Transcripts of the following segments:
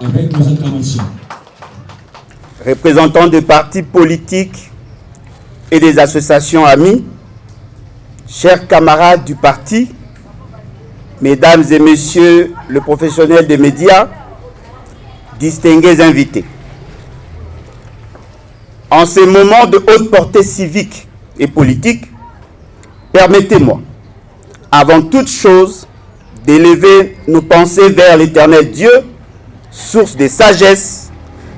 avec nos acclamations. Représentants de partis politiques et des associations amies, chers camarades du parti, mesdames et messieurs le professionnel des médias, distingués invités. En ces moments de haute portée civique et politique, permettez-moi, avant toute chose, d'élever nos pensées vers l'Éternel Dieu, source de sagesse,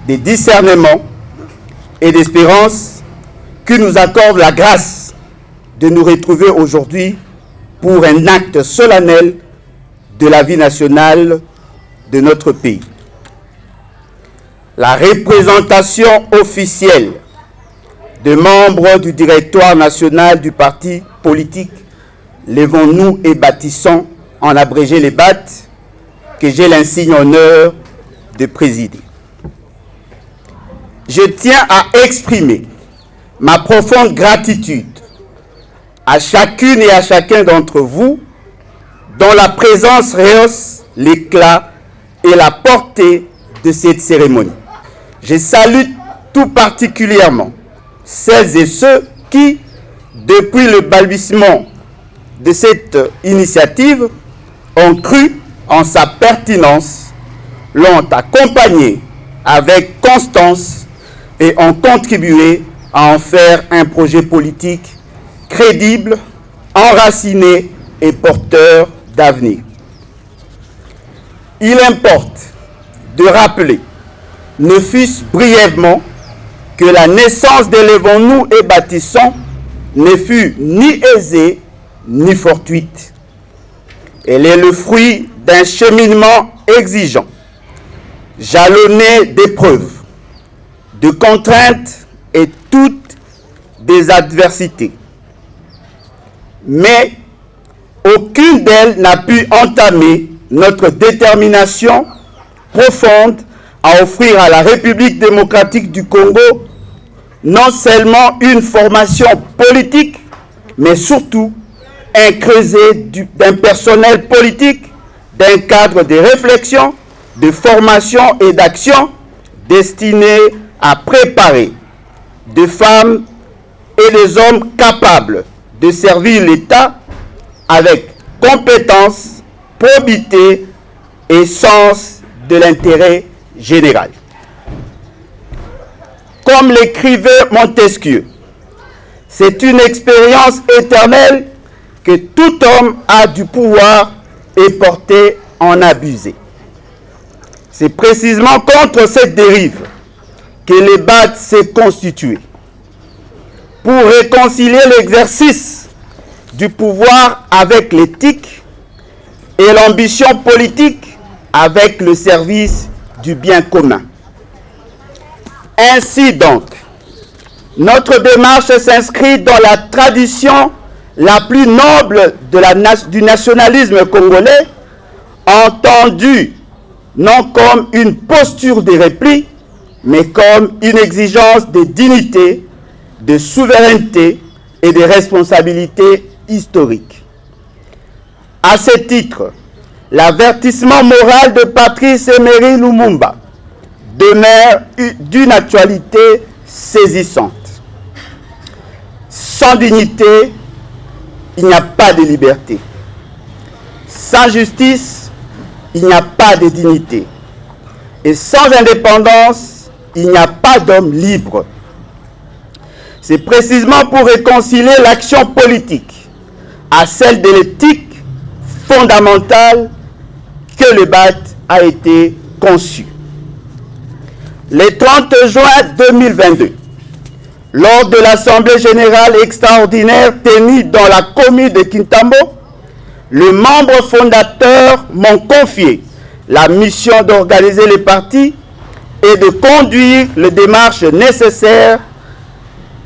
de discernement et d'espérance, qui nous accorde la grâce de nous retrouver aujourd'hui pour un acte solennel de la vie nationale de notre pays. La représentation officielle de membres du directoire national du parti politique Lèvons-nous et bâtissons, en abrégé les BAT, que j'ai l'insigne honneur de présider. Je tiens à exprimer ma profonde gratitude à chacune et à chacun d'entre vous dont la présence rehausse l'éclat et la portée de cette cérémonie. Je salue tout particulièrement celles et ceux qui, depuis le balbutiement de cette initiative, ont cru en sa pertinence, l'ont accompagné avec constance et ont contribué à en faire un projet politique crédible, enraciné et porteur d'avenir. Il importe de rappeler, ne fût-ce brièvement, que la naissance de Lèvons-nous et bâtissons ne fut ni aisée ni fortuite. Elle est le fruit d'un cheminement exigeant, jalonné d'épreuves, de contraintes et toutes des adversités. Mais aucune d'elles n'a pu entamer notre détermination profonde à offrir à la République démocratique du Congo non seulement une formation politique, mais surtout un creuset d'un personnel politique, d'un cadre de réflexion, de formation et d'action destiné à préparer des femmes et des hommes capables de servir l'État avec compétence, probité et sens de l'intérêt général. Comme l'écrivait Montesquieu, c'est une expérience éternelle que tout homme a du pouvoir et porté en abuser. C'est précisément contre cette dérive que les BAT s'est constitué pour réconcilier l'exercice du pouvoir avec l'éthique et l'ambition politique avec le service du bien commun. Ainsi donc, notre démarche s'inscrit dans la tradition la plus noble du nationalisme congolais, entendue non comme une posture de repli, mais comme une exigence de dignité, de souveraineté et de responsabilité historique. À ce titre, l'avertissement moral de Patrice Emery Lumumba demeure d'une actualité saisissante. Sans dignité, il n'y a pas de liberté. Sans justice, il n'y a pas de dignité. Et sans indépendance, il n'y a pas d'homme libre. C'est précisément pour réconcilier l'action politique à celle de l'éthique fondamentale que le BAT a été conçu. Le 30 juin 2022, lors de l'Assemblée générale extraordinaire tenue dans la commune de Kintambo, les membres fondateurs m'ont confié la mission d'organiser les partis et de conduire les démarches nécessaires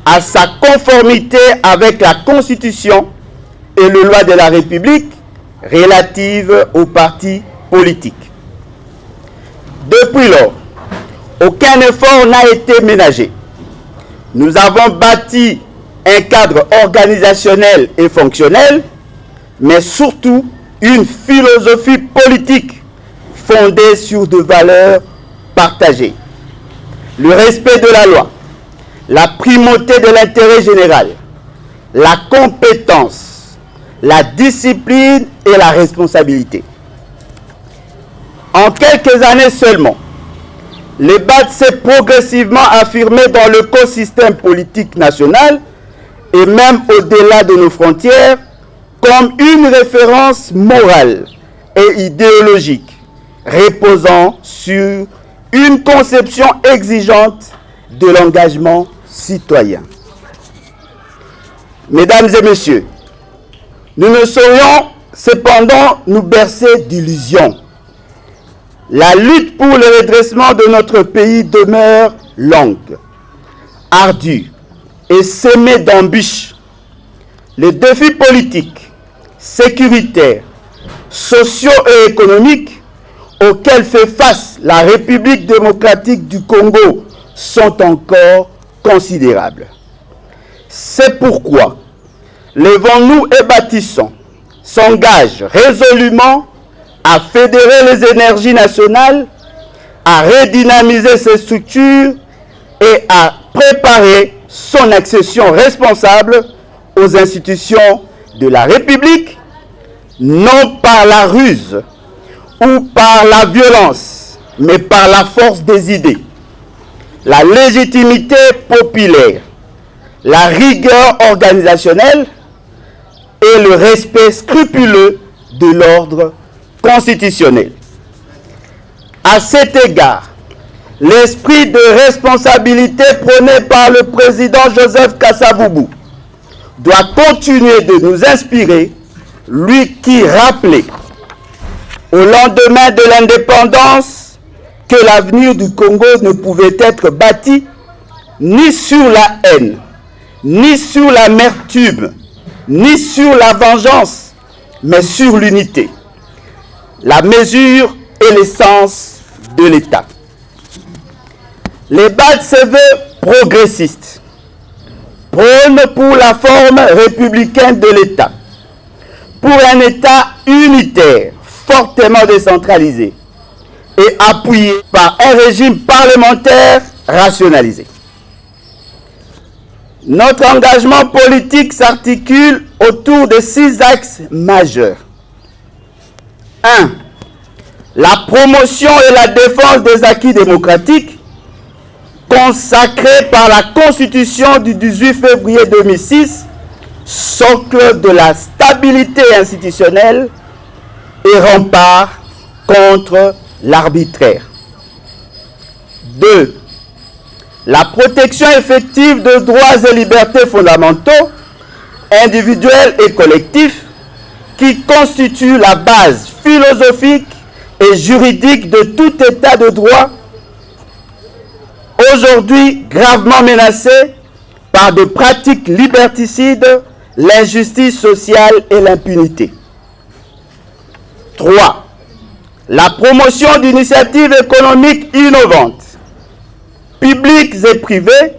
à sa conformité avec la Constitution et les lois de la République relatives aux partis politiques. Depuis lors, aucun effort n'a été ménagé. Nous avons bâti un cadre organisationnel et fonctionnel, mais surtout une philosophie politique fondée sur des valeurs partagée, le respect de la loi, la primauté de l'intérêt général, la compétence, la discipline et la responsabilité. En quelques années seulement, le BAD s'est progressivement affirmé dans l'écosystème politique national et même au-delà de nos frontières comme une référence morale et idéologique reposant sur une conception exigeante de l'engagement citoyen. Mesdames et messieurs, nous ne saurions cependant nous bercer d'illusions. La lutte pour le redressement de notre pays demeure longue, ardue et semée d'embûches. Les défis politiques, sécuritaires, sociaux et économiques auxquels fait face la République démocratique du Congo sont encore considérables. C'est pourquoi Lèvons-nous et bâtissons s'engage résolument à fédérer les énergies nationales, à redynamiser ses structures et à préparer son accession responsable aux institutions de la République, non par la ruse ou par la violence, mais par la force des idées, la légitimité populaire, la rigueur organisationnelle et le respect scrupuleux de l'ordre constitutionnel. À cet égard, l'esprit de responsabilité prôné par le président Joseph Kasavubu doit continuer de nous inspirer, lui qui rappelait au lendemain de l'indépendance que l'avenir du Congo ne pouvait être bâti ni sur la haine, ni sur l'amertume, ni sur la vengeance, mais sur l'unité, la mesure et l'essence de l'État. Les BAD se veut progressistes, prônent pour la forme républicaine de l'État, pour un État unitaire, fortement décentralisé et appuyé par un régime parlementaire rationalisé. Notre engagement politique s'articule autour de 6 axes majeurs. 1. La promotion et la défense des acquis démocratiques consacrés par la Constitution du 18 février 2006, socle de la stabilité institutionnelle et rempart contre l'arbitraire. 2. La protection effective de droits et libertés fondamentaux, individuels et collectifs, qui constituent la base philosophique et juridique de tout état de droit, aujourd'hui gravement menacé par des pratiques liberticides, l'injustice sociale et l'impunité. 3. La promotion d'initiatives économiques innovantes, publics et privés,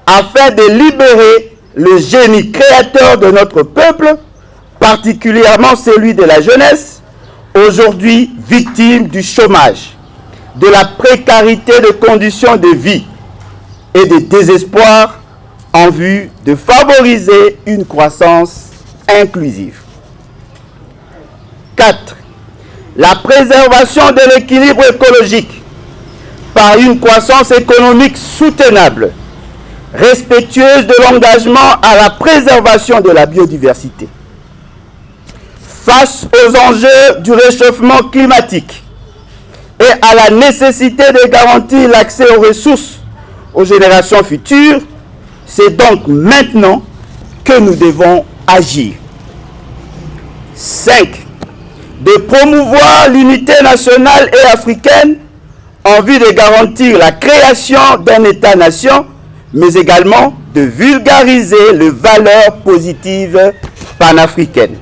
afin de libérer le génie créateur de notre peuple, particulièrement celui de la jeunesse, aujourd'hui victime du chômage, de la précarité de conditions de vie et de désespoir en vue de favoriser une croissance inclusive. 4. La préservation de l'équilibre écologique par une croissance économique soutenable, respectueuse de l'engagement à la préservation de la biodiversité. Face aux enjeux du réchauffement climatique et à la nécessité de garantir l'accès aux ressources aux générations futures, c'est donc maintenant que nous devons agir. 5. De promouvoir l'unité nationale et africaine en vue de garantir la création d'un État-nation, mais également de vulgariser les valeurs positives panafricaines.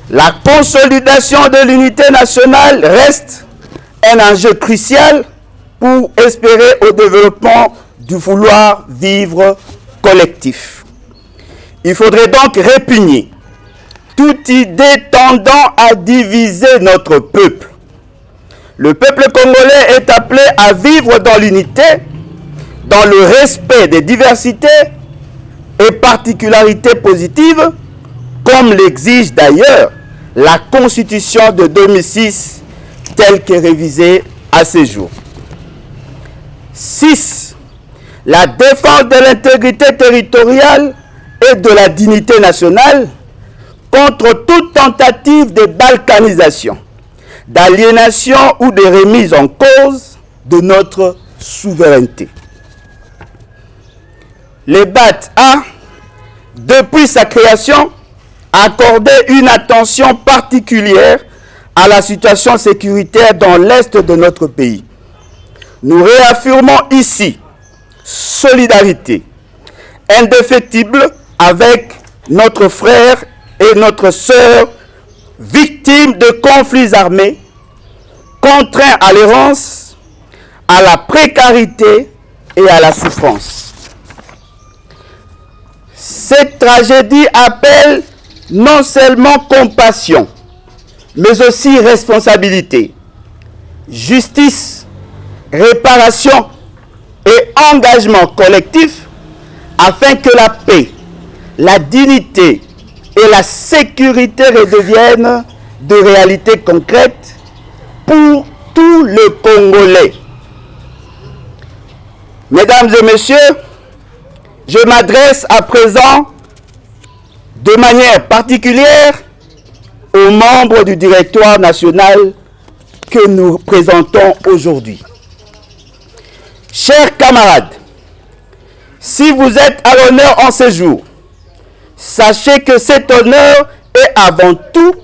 La consolidation de l'unité nationale reste un enjeu crucial pour espérer au développement du vouloir vivre collectif. Il faudrait donc répugner toute idée tendant à diviser notre peuple. Le peuple congolais est appelé à vivre dans l'unité, dans le respect des diversités et particularités positives, comme l'exige d'ailleurs la Constitution de 2006, telle qu'est révisée à ce jour. 6. La défense de l'intégrité territoriale et de la dignité nationale contre toute tentative de balkanisation, d'aliénation ou de remise en cause de notre souveraineté. Le BAT a, depuis sa création, accordé une attention particulière à la situation sécuritaire dans l'est de notre pays. Nous réaffirmons ici solidarité indéfectible avec notre frère et notre sœur victimes de conflits armés, contraints à l'errance, à la précarité et à la souffrance. Cette tragédie appelle non seulement compassion, mais aussi responsabilité, justice, réparation et engagement collectif afin que la paix, la dignité et la sécurité redeviennent de réalités concrètes pour tous les Congolais. Mesdames et messieurs, je m'adresse à présent de manière particulière aux membres du directoire national que nous présentons aujourd'hui. Chers camarades, si vous êtes à l'honneur en ce jour, sachez que cet honneur est avant tout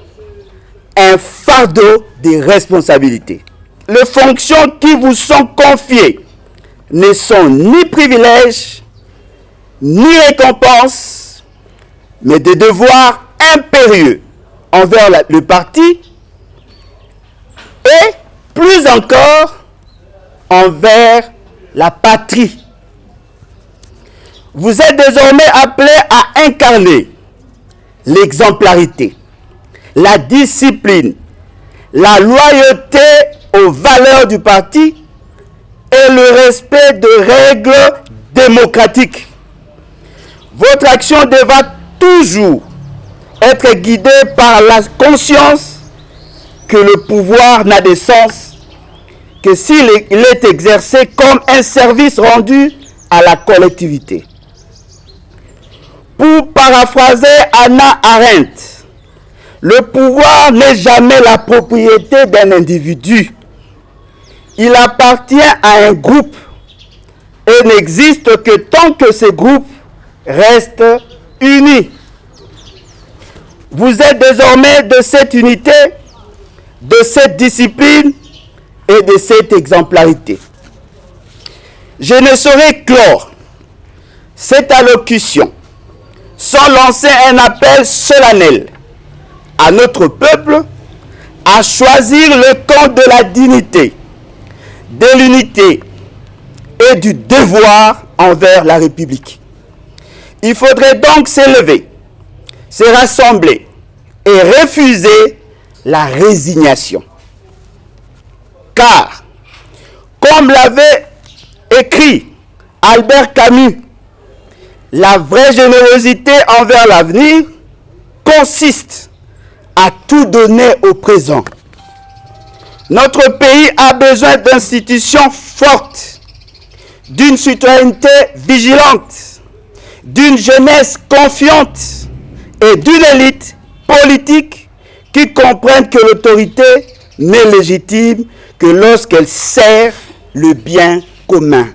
un fardeau de responsabilité. Les fonctions qui vous sont confiées ne sont ni privilèges, ni récompenses, mais des devoirs impérieux envers le parti et plus encore envers la patrie. Vous êtes désormais appelés à incarner l'exemplarité, la discipline, la loyauté aux valeurs du parti et le respect de règles démocratiques. Votre action devra toujours être guidée par la conscience que le pouvoir n'a de sens que s'il est exercé comme un service rendu à la collectivité. Pour paraphraser Hannah Arendt, le pouvoir n'est jamais la propriété d'un individu. Il appartient à un groupe et n'existe que tant que ce groupe reste uni. Vous êtes désormais de cette unité, de cette discipline et de cette exemplarité. Je ne saurais clore cette allocution sans lancer un appel solennel à notre peuple à choisir le camp de la dignité, de l'unité et du devoir envers la République. Il faudrait donc s'élever, se rassembler et refuser la résignation. Car, comme l'avait écrit Albert Camus, la vraie générosité envers l'avenir consiste à tout donner au présent. Notre pays a besoin d'institutions fortes, d'une citoyenneté vigilante, d'une jeunesse confiante et d'une élite politique qui comprenne que l'autorité n'est légitime que lorsqu'elle sert le bien commun.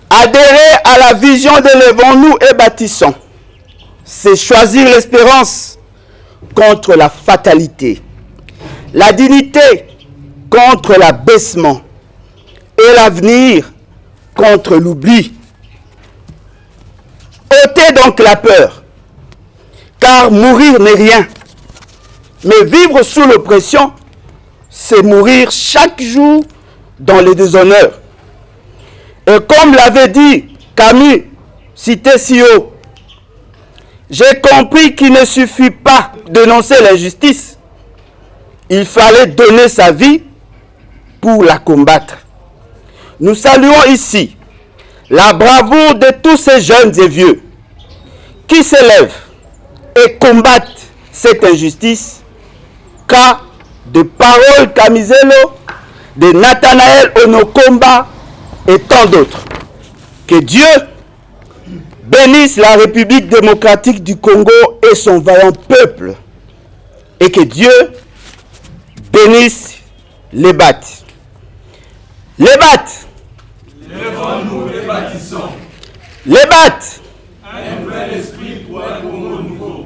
Adhérer à la vision de Lèvons-nous et bâtissons, c'est choisir l'espérance contre la fatalité, la dignité contre l'abaissement et l'avenir contre l'oubli. Ôtez donc la peur, car mourir n'est rien, mais vivre sous l'oppression, c'est mourir chaque jour dans le déshonneur. Et comme l'avait dit Camus, cité si haut, j'ai compris qu'il ne suffit pas de dénoncer l'injustice, il fallait donner sa vie pour la combattre. Nous saluons ici la bravoure de tous ces jeunes et vieux qui s'élèvent et combattent cette injustice, car de Parole Kamizelo, de Nathanaël Onokomba et tant d'autres. Que Dieu bénisse la République démocratique du Congo et son vaillant peuple, et que Dieu bénisse les BAT. Les BAT. Lèvons-nous et bâtissons. Les BAT. Un nouvel esprit pour un Congo nouveau.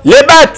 Les BAT.